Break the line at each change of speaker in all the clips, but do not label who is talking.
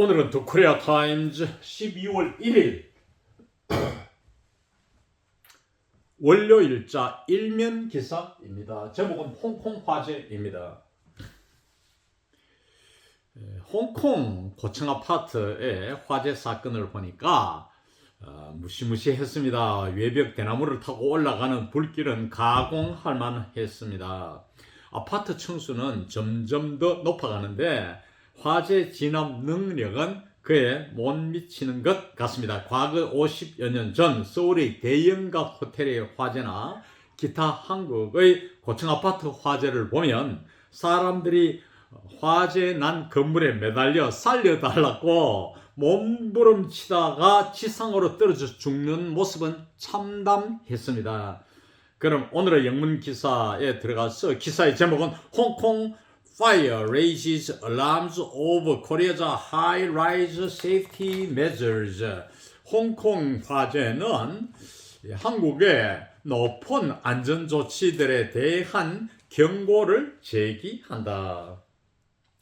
오늘은 더 코리아 타임즈 12월 1일 월요일자 일면 기사입니다. 제목은 홍콩 화재입니다. 홍콩 고층 아파트의 화재 사건을 보니까 무시무시했습니다. 외벽 대나무를 타고 올라가는 불길은 가공할 만했습니다. 아파트 층수는 점점 더 높아가는데 화재 진압 능력은 그에 못 미치는 것 같습니다. 과거 50여 년 전 서울의 대형가 호텔의 화재나 기타 한국의 고층 아파트 화재를 보면 사람들이 화재 난 건물에 매달려 살려달라고 몸부림치다가 지상으로 떨어져 죽는 모습은 참담했습니다. 그럼 오늘의 영문 기사에 들어가서 기사의 제목은 홍콩 Fire raises alarms over Korea's high-rise safety measures. 홍콩 화재는 한국의 높은 안전조치들에 대한 경고를 제기한다.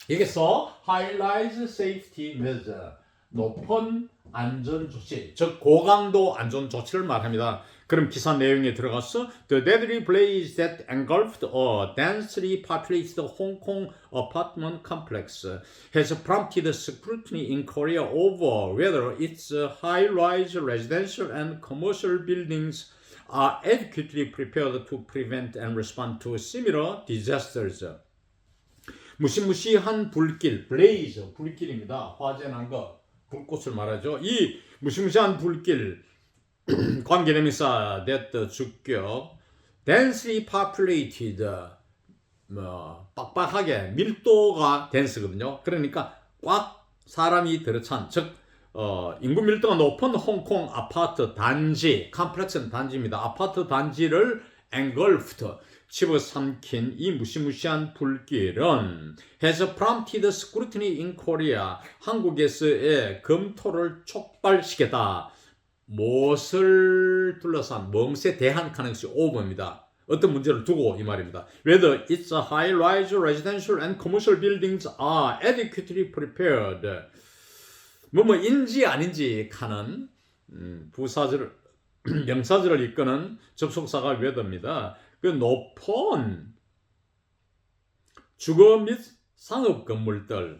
여기서 high-rise safety measure, 높은 안전조치, 즉 고강도 안전조치를 말합니다. 그럼 기사 내용에 들어가서 The deadly blaze that engulfed a densely populated Hong Kong apartment complex has prompted scrutiny in Korea over whether its high-rise residential and commercial buildings are adequately prepared to prevent and respond to similar disasters. 무시무시한 불길, blaze, 불길입니다. 화재 난 것, 불꽃을 말하죠. 이 무시무시한 불길, 관계대명사 that 주격 densely populated 빡빡하게 밀도가 dense거든요. 그러니까 꽉 사람이 들어찬 즉 인구 밀도가 높은 홍콩 아파트 단지 컴플렉스는 단지입니다. 아파트 단지를 engulfed 집어삼킨 이 무시무시한 불길은 has prompted scrutiny in Korea 한국에서의 검토를 촉발시켰다. 무엇을 둘러싼, 무엇에 대한 가능성이 over입니다. 어떤 문제를 두고 이 말입니다. Whether its high-rise residential and commercial buildings are adequately prepared. 뭐인지 아닌지 하는 부사절, 명사절을 이끄는 접속사가 whether입니다. 그 높은 주거 및 상업 건물들이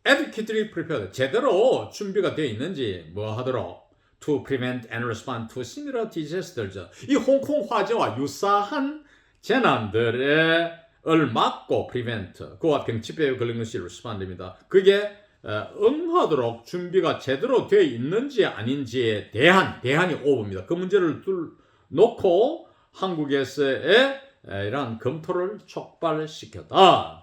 adequately prepared, 제대로 준비가 되어 있는지 뭐 하도록 to prevent and respond to similar disasters. 이 홍콩 화재와 유사한 재난들을 막고 prevent, 그와 병치배에 걸린 것이 respond입니다. 그게 응하도록 준비가 제대로 되어 있는지 아닌지에 대한이 over입니다. 그 문제를 놓고 한국에서의 이러한 검토를 촉발시켰다.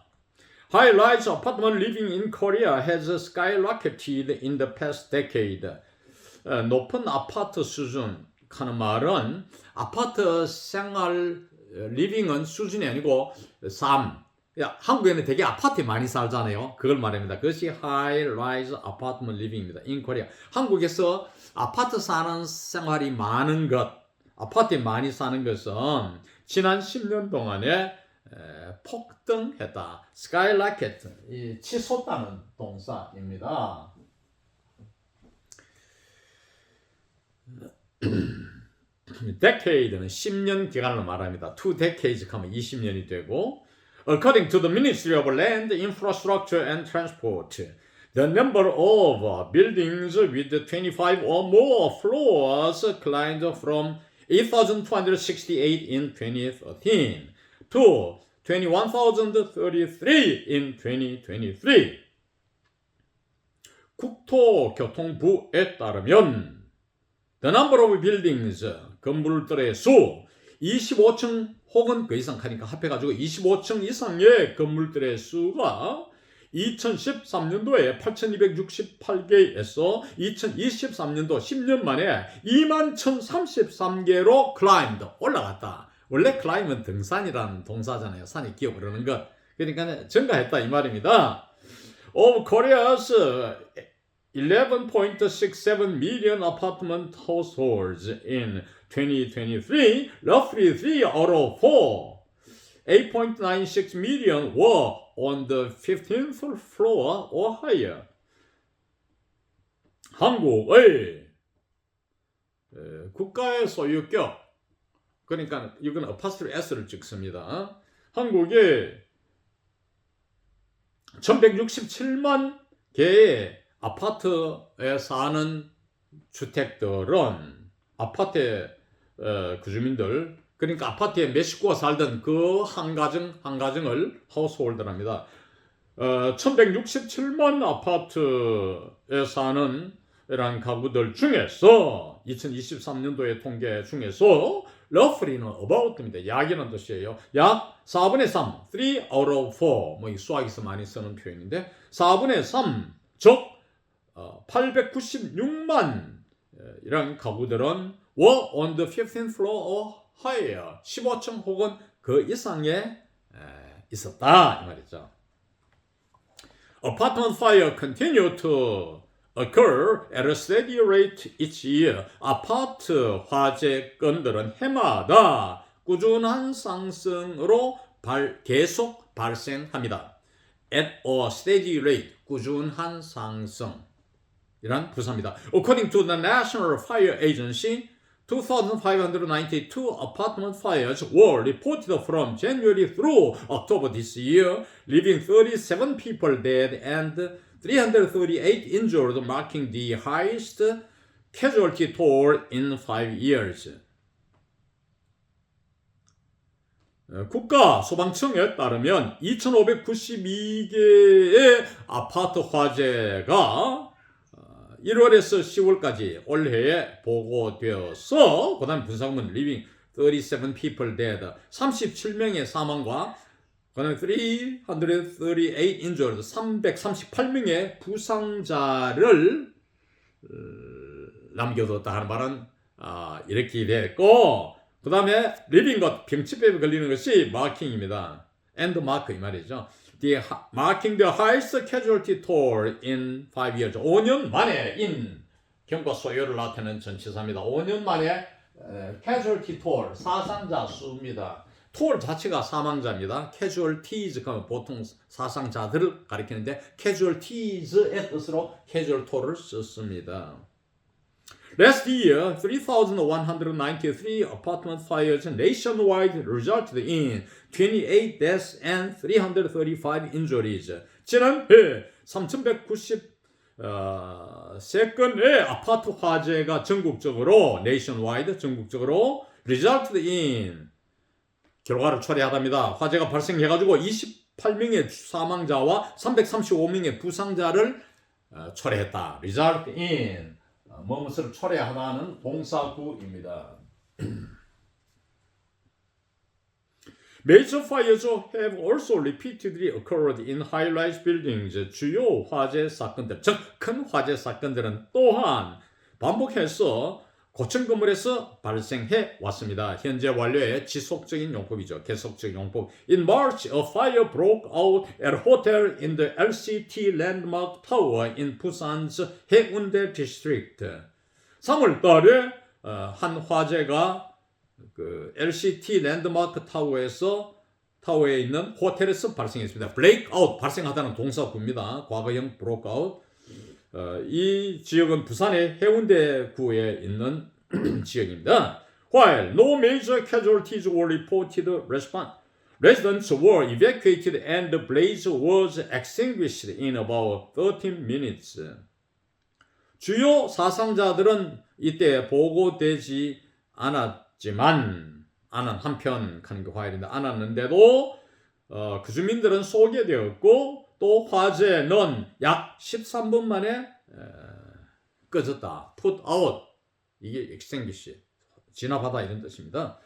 High-rise apartment living in Korea has skyrocketed in the past decade. 높은 아파트 수준 하는 말은 아파트 생활 리빙은 수준이 아니고 삶. 한국에는 되게 아파트에 많이 살잖아요. 그걸 말합니다. 그것이 high-rise apartment living입니다. in Korea. 한국에서 아파트 사는 생활이 많은 것, 아파트에 많이 사는 것은 지난 10년 동안에 폭등했다. skyrocket, 치솟다는 동사입니다. decade는 10년 기간을 말합니다. 2 decades 하면 20년이 되고 According to the Ministry of Land, Infrastructure and Transport, the number of buildings with 25 or more floors climbed from 8,268 in 2013 to 21,033 in 2023. 국토교통부에 따르면 the number of buildings, 건물들의 수, 25층 혹은 그 이상 하니까 합해가지고 25층 이상의 건물들의 수가 2013년도에 8,268개에서 2023년도 10년 만에 21,033개로 climbed, 올라갔다. 원래 climb은 등산이라는 동사잖아요. 산에 기어 오르는 것. 그러니까 증가했다 이 말입니다. Of Korea's 11.67 million apartment households in 2023, roughly 3 out of 4, 8.96 million were on the 15th floor or higher. 한국의 국가의 소유격, 그러니까 이건 apostrophe s를 찍습니다. 한국의 1167만 개의 아파트에 사는 주택들은 아파트의 그 주민들, 그러니까 아파트에 몇 식구가 살던 그 한 가정을 하우스홀더랍니다. 1167만 아파트에 사는 이런 가구들 중에서 2023년도의 통계 중에서 roughly는 about입니다. 약이라는 뜻이에요. 약 4분의 3, 3 out of 4. 뭐 이 수학에서 많이 쓰는 표현인데 4분의 3, 즉 896만 이런 가구들은 were on the 15th floor or higher. 15층 혹은 그 이상에 있었다 이 말이죠. Apartment fire continue to occur at a steady rate each year. 아파트 화재 건들은 해마다 꾸준한 상승으로 계속 발생합니다. At a steady rate, 꾸준한 상승. 이란 부사입니다. According to the National Fire Agency, 2,592 apartment fires were reported from January through October this year, leaving 37 people dead and 338 injured, marking the highest casualty toll in 5 years. 국가 소방청에 따르면 2,592개의 아파트 화재가 1월에서 10월까지 올해에 보고되어서 그 다음에 분사구문 living 37 people dead 37명의 사망과 그 다음에 338 injured 338명의 부상자를 남겨뒀다 하는 말은 이렇게 됐고 그 다음에 living 것 병치병에 걸리는 것이 marking입니다. and mark 이 말이죠. Marking the highest casualty toll in 5 years. 5년 만에 in 경과 소요를 나타내는 전치사입니다. 5년 만에 casualty toll 사상자 수입니다. toll 자체가 사망자입니다. casualties 그러면 보통 사상자들을 가리키는데 casualties의 뜻으로 casual toll을 썼습니다. Last year, 3,193 apartment fires nationwide resulted in 28 deaths and 335 injuries. 지난해 3,193건의 아파트 화재가 전국적으로 nationwide 전국적으로 resulted in 결과를 초래하답니다. 화재가 발생해가지고 28명의 사망자와 335명의 부상자를 초래했다. result in 무엇을 초래하다는 동사구입니다. Major fires have also repeatedly occurred in high-rise buildings. 주요 화재 사건들, 즉 큰 화재 사건들은 또한 반복해서 고층 건물에서 발생해 왔습니다. 현재 완료의 지속적인 용법이죠. 계속적인 용법. In March, a fire broke out at a hotel in the LCT Landmark Tower in Busan's 해운대 District. 3월 달에 한 화재가 그 LCT 랜드마크 타워에 있는 호텔에서 발생했습니다. break out 발생하다는 동사구입니다. 과거형 broke out. 이 지역은 부산의 해운대구에 있는 지역입니다. While no major casualties were reported, residents were evacuated and the blaze was extinguished in about 13 minutes. 주요 사상자들은 이때 보고되지 않았지만 한편 하는 게 화일인데 않았는데도 그 주민들은 소개되었고 또 화재는 약 13분 만에 꺼졌다. put out 이게 extinguish 진압하다 이런 뜻입니다.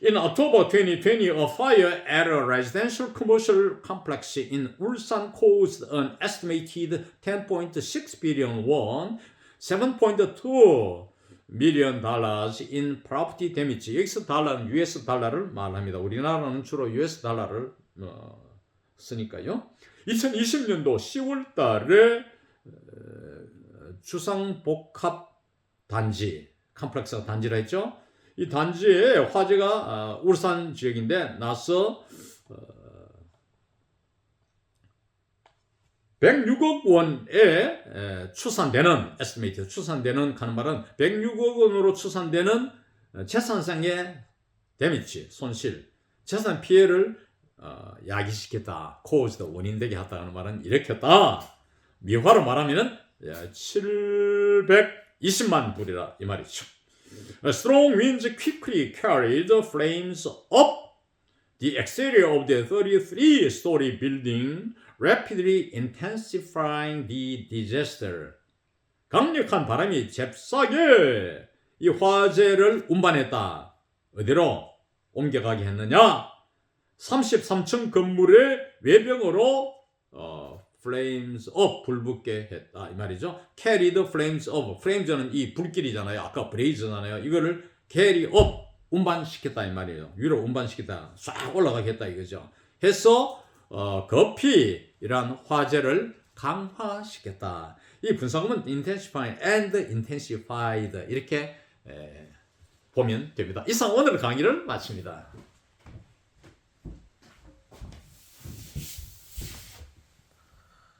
In October 2020, a fire at a residential commercial complex in Ulsan caused an estimated 10.6 billion won, 7.2 million dollars in property damage. 여기서 달러는 US 달러를 말합니다. 우리나라는 주로 US 달러를 쓰니까요. 2020년도 10월 달에 주상복합 단지, 컴플렉스 단지라 했죠. 이 단지에 화재가 울산 지역인데 나서 106억 원에 추산되는 estimate 추산되는 하는 말은 106억 원으로 추산되는 재산상의 데미지 손실 재산 피해를 야기시켰다 caused 원인되게 했다는 말은 일으켰다 미화로 말하면은 720만 불이라 이 말이죠. Strong winds quickly carried the flames up the exterior of the 33-story building, rapidly intensifying the disaster. 강력한 바람이 잽싸게 이 화재를 운반했다. 어디로 옮겨가게 했느냐? 33층 건물의 외벽으로 flames up 불붙게 했다 이 말이죠. carry the flames up. flames는 이 불길이잖아요. 아까 blaze잖아요. 이거를 carry up 운반시켰다 이 말이에요. 위로 운반시켰다. 싹 올라가게 했다 이거죠. 해서 급히 이러한 화재를 강화시켰다. 이 분사구문 intensify and intensified 이렇게 보면 됩니다. 이상 오늘 강의를 마칩니다.